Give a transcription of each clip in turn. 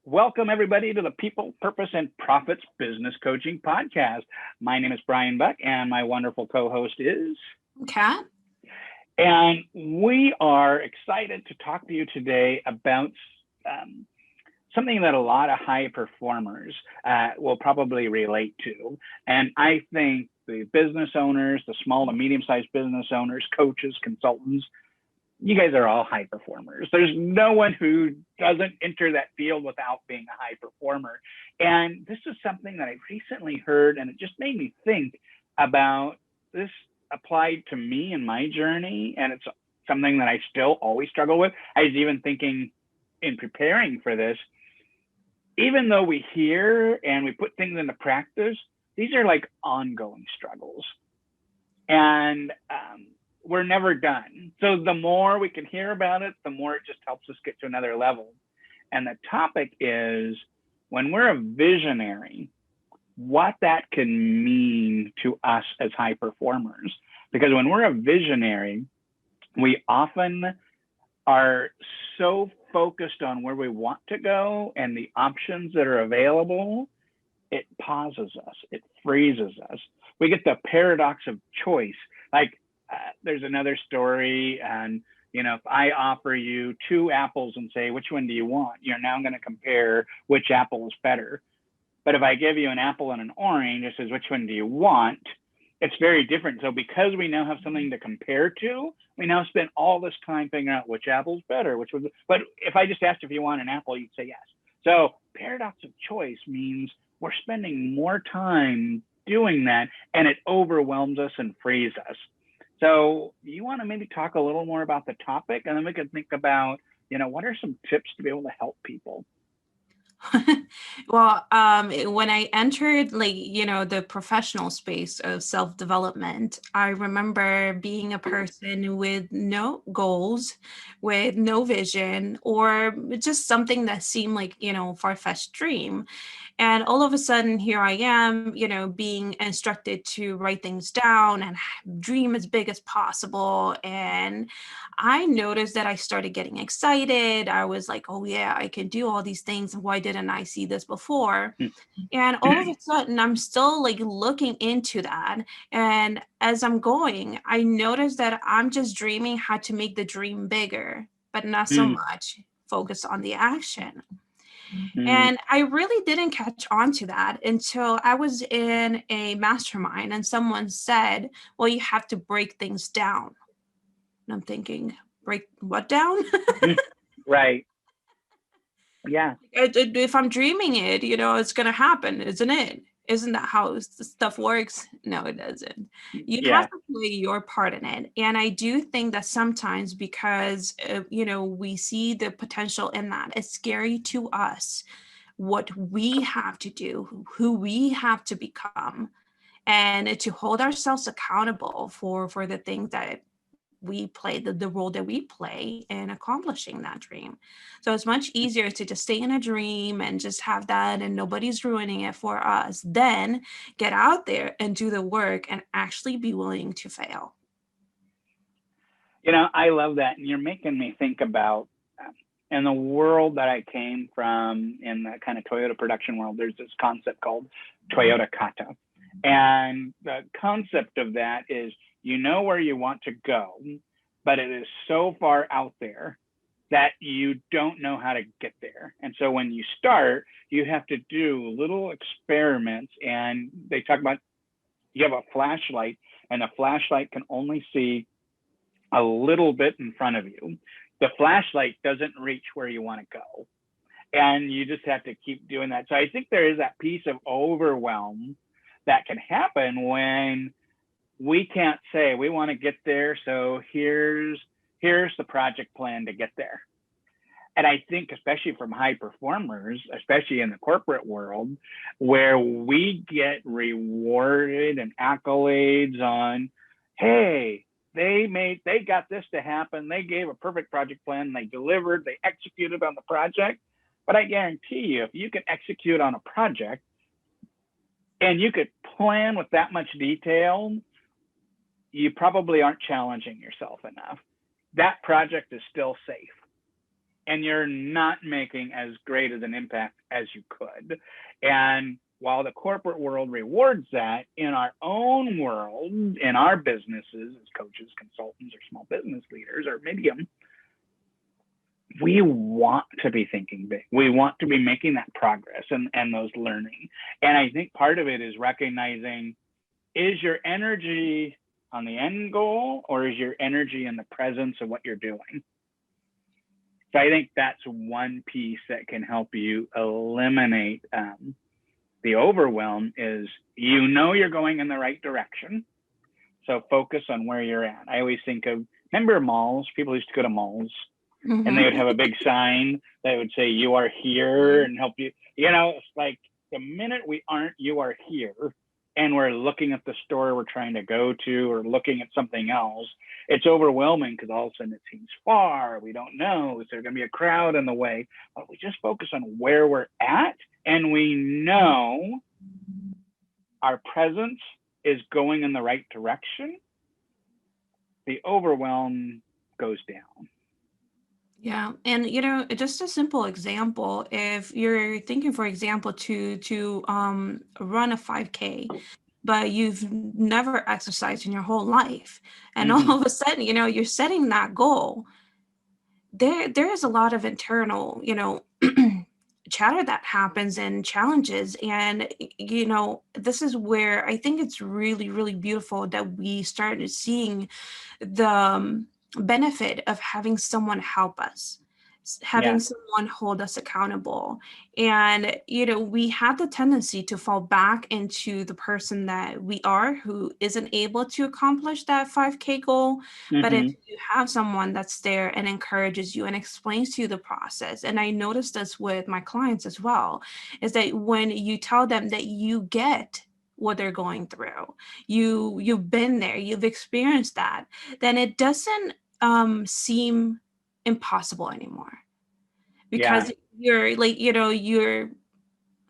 Welcome, everybody, to the People, Purpose, and Profits Business Coaching Podcast. My name is Brian Buck, and my wonderful co-host is Kat. And we are excited to talk to you today about something that a lot of high performers will probably relate to. And I think the business owners, the small to medium-sized business owners, coaches, consultants, you guys are all high performers. There's no one who doesn't enter that field without being a high performer. And this is something that I recently heard, and it just made me think about this applied to me in my journey. And it's something that I still always struggle with. I was even thinking in preparing for this, even though we hear and we put things into practice, these are like ongoing struggles. And we're never done. So the more we can hear about it, the more it just helps us get to another level. And the topic is, when we're a visionary, what that can mean to us as high performers. Because when we're a visionary, we often are so focused on where we want to go and the options that are available, it pauses us, it freezes us. We get the paradox of choice. Like, there's another story, and if I offer you 2 apples and say, which one do you want? You're now going to compare which apple is better. But if I give you an apple and an orange, it says, which one do you want? It's very different. So because we now have something to compare to, we now spend all this time figuring out which apple's better, but if I just asked if you want an apple, you'd say yes. So paradox of choice means we're spending more time doing that, and it overwhelms us and frees us. So you want to maybe talk a little more about the topic, and then we can think about, what are some tips to be able to help people? Well, when I entered the professional space of self-development, I remember being a person with no goals, with no vision, or just something that seemed like, far-fetched dream. And all of a sudden, here I am, being instructed to write things down and dream as big as possible. And I noticed that I started getting excited. I was like, oh yeah, I can do all these things. Why didn't I see this before? And all of a sudden, I'm still looking into that. And as I'm going, I noticed that I'm just dreaming how to make the dream bigger, but not so much focus on the action. And I really didn't catch on to that until I was in a mastermind and someone said, well, you have to break things down. And I'm thinking, break what down? Right. Yeah. If I'm dreaming it, it's going to happen, isn't it? Isn't that how stuff works? No, it doesn't. You have to play your part in it. And I do think that sometimes because, we see the potential in that, it's scary to us what we have to do, who we have to become, and to hold ourselves accountable for the things that we play, the role that we play in accomplishing that dream. So it's much easier to just stay in a dream and just have that and nobody's ruining it for us than get out there and do the work and actually be willing to fail. I love that. And you're making me think about, in the world that I came from, in the kind of Toyota production world, there's this concept called Toyota Kata. And the concept of that is, you know where you want to go, but it is so far out there that you don't know how to get there. And so when you start, you have to do little experiments. And they talk about, you have a flashlight, and the flashlight can only see a little bit in front of you. The flashlight doesn't reach where you want to go. And you just have to keep doing that. So I think there is that piece of overwhelm that can happen when we can't say we want to get there, so here's the project plan to get there. And I think especially from high performers, especially in the corporate world, where we get rewarded and accolades on, hey, they got this to happen, they gave a perfect project plan, they delivered, they executed on the project. But I guarantee you, if you can execute on a project, and you could plan with that much detail, you probably aren't challenging yourself enough. That project is still safe, and you're not making as great as an impact as you could. And while the corporate world rewards that, in our own world, in our businesses as coaches, consultants, or small business leaders, or medium, we want to be thinking big. We want to be making that progress and those learning. And I think part of it is recognizing, is your energy on the end goal, or is your energy in the presence of what you're doing? So I think that's one piece that can help you eliminate the overwhelm is, you're going in the right direction. So focus on where you're at. I always think of, remember malls? People used to go to malls and they would have a big sign that would say, you are here, and help you. It's like the minute we aren't, you are here, and we're looking at the store we're trying to go to or looking at something else, it's overwhelming because all of a sudden it seems far. We don't know. Is there going to be a crowd in the way? But we just focus on where we're at, and we know our presence is going in the right direction. The overwhelm goes down. Yeah, and just a simple example, if you're thinking, for example, to run a 5K, but you've never exercised in your whole life, and all of a sudden, you're setting that goal, there is a lot of internal, chatter that happens and challenges. And, this is where I think it's really, really beautiful that we started seeing the benefit of having someone help us, having Yeah. someone hold us accountable. And, we have the tendency to fall back into the person that we are, who isn't able to accomplish that 5K goal. But if you have someone that's there and encourages you and explains to you the process, and I noticed this with my clients as well, is that when you tell them that you get what they're going through, you've been there, you've experienced that, then it doesn't seem impossible anymore, Yeah. because you're like, you're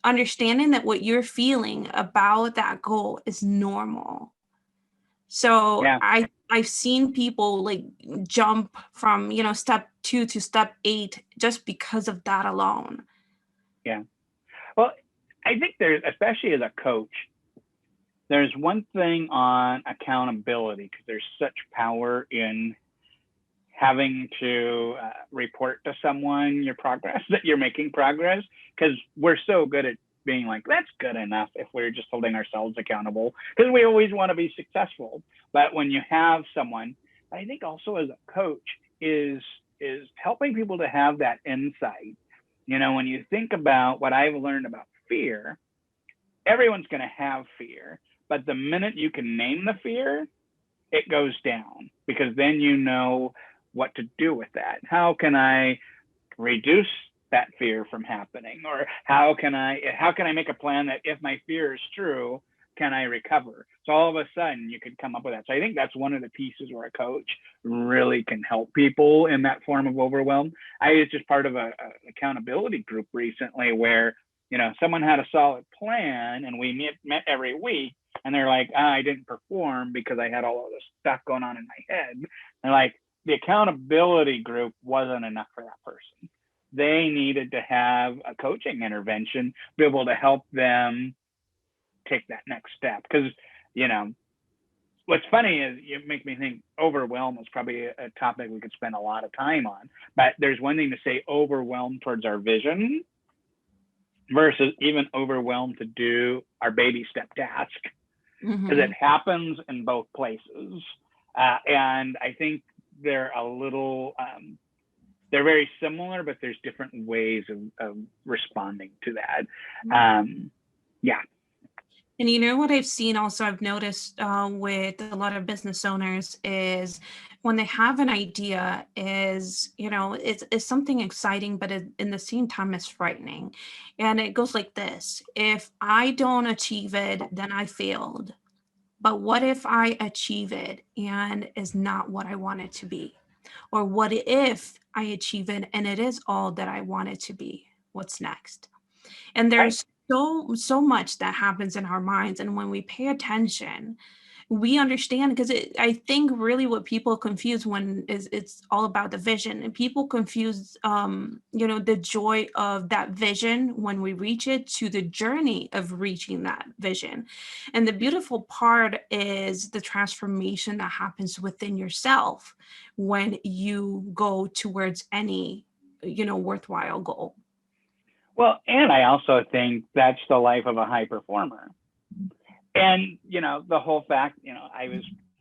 understanding that what you're feeling about that goal is normal. So Yeah. I've seen people like jump from, step 2 to step 8 just because of that alone. Yeah. Well, I think there's, especially as a coach, there's one thing on accountability, because there's such power in having to report to someone your progress, that you're making progress, because we're so good at being like, that's good enough if we're just holding ourselves accountable, because we always want to be successful. But when you have someone, I think also as a coach, is helping people to have that insight. When you think about what I've learned about fear, everyone's going to have fear, but the minute you can name the fear, it goes down, because then you know what to do with that. How can I reduce that fear from happening? Or how can I make a plan that if my fear is true, can I recover? So all of a sudden you could come up with that. So I think that's one of the pieces where a coach really can help people in that form of overwhelm. I was just part of a accountability group recently where, someone had a solid plan and we met every week, and they're like, I didn't perform because I had all of this stuff going on in my head. And like, the accountability group wasn't enough for that person. They needed to have a coaching intervention, be able to help them take that next step. Because, what's funny is, you make me think overwhelm is probably a topic we could spend a lot of time on. But there's one thing to say overwhelmed towards our vision versus even overwhelmed to do our baby step task, because it happens in both places. And I think they're a little, they're very similar, but there's different ways of responding to that. Yeah. And what I've seen also, I've noticed with a lot of business owners is when they have an idea is, it's something exciting, but in the same time, it's frightening. And it goes like this: if I don't achieve it, then I failed. But what if I achieve it and is not what I want it to be? Or what if I achieve it and it is all that I want it to be? What's next? And Right. there's so much that happens in our minds, and when we pay attention, we understand, because I think really what people confuse when is it's all about the vision, and people confuse the joy of that vision when we reach it to the journey of reaching that vision. And the beautiful part is the transformation that happens within yourself when you go towards any worthwhile goal. Well, and I also think that's the life of a high performer. And the whole fact,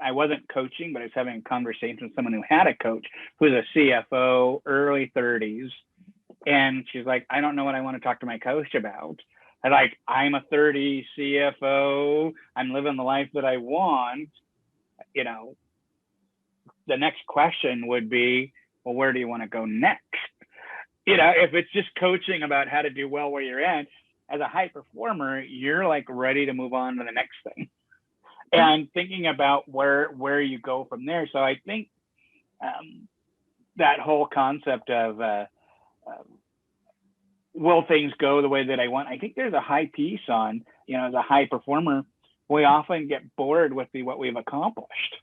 I wasn't coaching, but I was having a conversation with someone who had a coach who's a CFO, early 30s, and she's like, I don't know what I want to talk to my coach about. I'm like, I'm a 30 CFO, I'm living the life that I want. The next question would be, well, where do you want to go next? If it's just coaching about how to do well where you're at, as a high performer, you're like ready to move on to the next thing and thinking about where you go from there. So I think that whole concept of will things go the way that I want? I think there's a high piece on, as a high performer, we often get bored with what we've accomplished.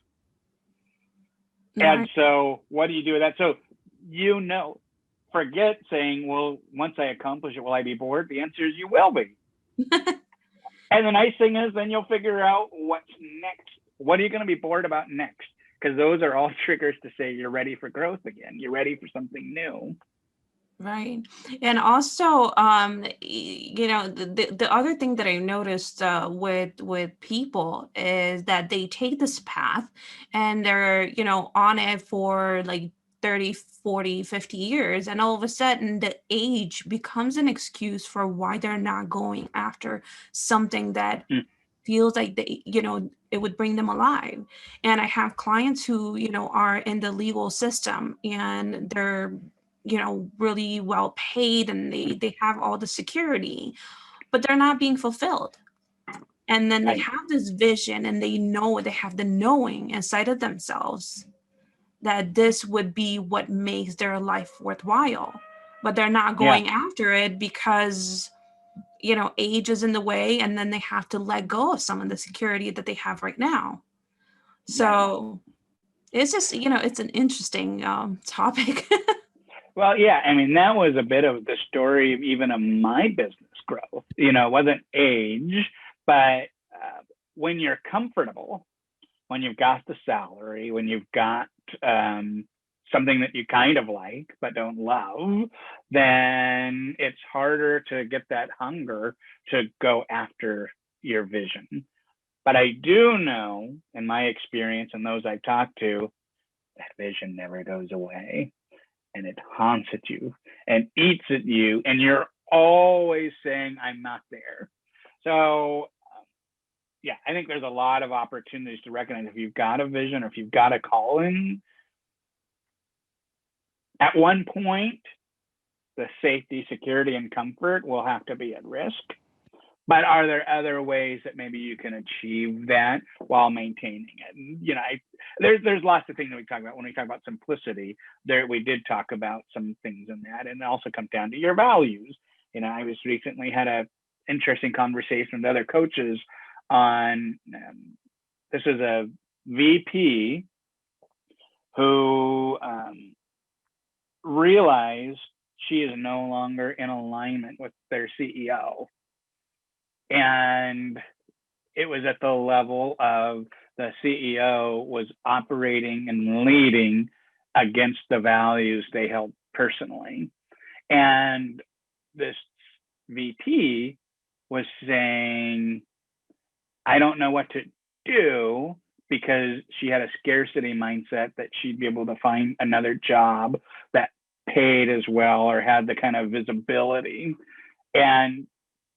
And so what do you do with that? So, forget saying, well, once I accomplish it, will I be bored? The answer is you will be. And the nice thing is then you'll figure out what's next. What are you going to be bored about next? Because those are all triggers to say you're ready for growth again. You're ready for something new. Right. And also, the other thing that I noticed with people is that they take this path and they're, on it for like 30, 40, 50 years. And all of a sudden, the age becomes an excuse for why they're not going after something that feels like it would bring them alive. And I have clients who, are in the legal system and they're really well paid and they have all the security, but they're not being fulfilled. And then they have this vision and they have the knowing inside of themselves that this would be what makes their life worthwhile, but they're not going after it because age is in the way, and then they have to let go of some of the security that they have right now. So it's just it's an interesting topic. Well, yeah, I mean, that was a bit of the story of even of my business growth. It wasn't age, but when you're comfortable, when you've got the salary, when you've got something that you kind of like but don't love, then it's harder to get that hunger to go after your vision. But I do know, in my experience and those I've talked to, that vision never goes away. And it haunts at you and eats at you, and you're always saying, I'm not there. So I think there's a lot of opportunities to recognize if you've got a vision or if you've got a calling, at one point, the safety, security, and comfort will have to be at risk. But are there other ways that maybe you can achieve that while maintaining it? And, there's lots of things that we talk about. When we talk about simplicity, we did talk about some things in that, and it also comes down to your values. I was recently had a interesting conversation with other coaches on this is a VP who realized she is no longer in alignment with their CEO. And it was at the level of the CEO was operating and leading against the values they held personally. And this VP was saying, I don't know what to do, because she had a scarcity mindset that she'd be able to find another job that paid as well or had the kind of visibility. And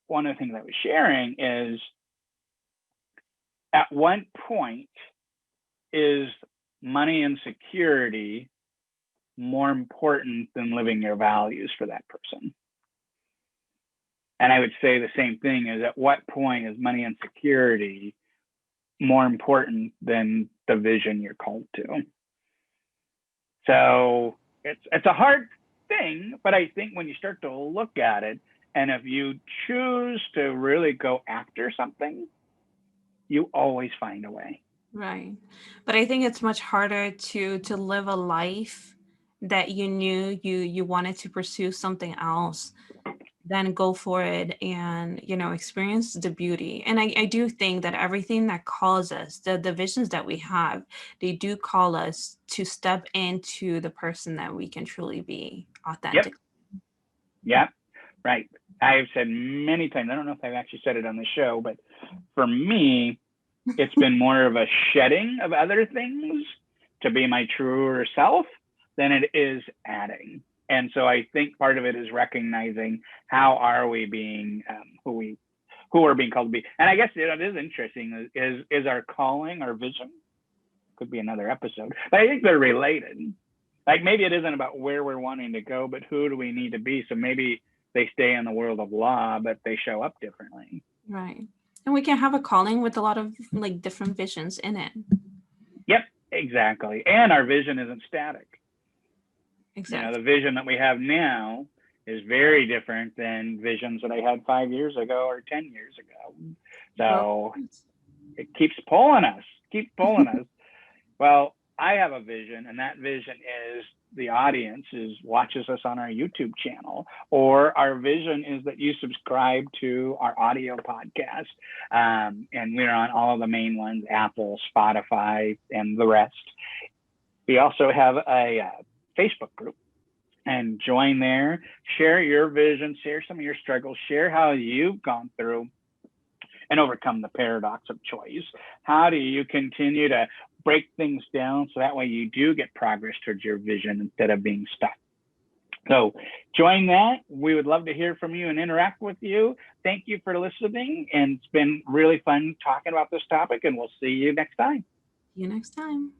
one of the things I was sharing is, at what point is money and security more important than living your values for that person? And I would say the same thing is, at what point is money and security more important than the vision you're called to? So it's a hard thing, but I think when you start to look at it, And if you choose to really go after something, you always find a way. Right. But I think it's much harder to live a life that you knew you wanted to pursue something else than go for it and, experience the beauty. And I do think that everything that calls us, the visions that we have, they do call us to step into the person that we can truly be Yep. authentic. Yep. Right. I've said many times, I don't know if I've actually said it on the show, but for me, it's been more of a shedding of other things to be my truer self than it is adding. And so I think part of it is recognizing how are we being who are being called to be. And I guess it is interesting is our calling, our vision, could be another episode, but I think they're related. Like maybe it isn't about where we're wanting to go, but who do we need to be? So maybe they stay in the world of law, but they show up differently. Right. And we can have a calling with a lot of like different visions in it. Yep, exactly. And our vision isn't static. Exactly. The vision that we have now is very different than visions that I had 5 years ago or 10 years ago. So it keeps pulling us, Well, I have a vision, and that vision is the audience watches us on our YouTube channel, or our vision is that you subscribe to our audio podcast. And we're on all of the main ones, Apple, Spotify, and the rest. We also have a Facebook group, and join there, share your vision, share some of your struggles, share how you've gone through and overcome the paradox of choice. How do you continue to break things down so that way you do get progress towards your vision instead of being stuck? So join that. We would love to hear from you and interact with you. Thank you for listening. And it's been really fun talking about this topic, and we'll see you next time. See you next time.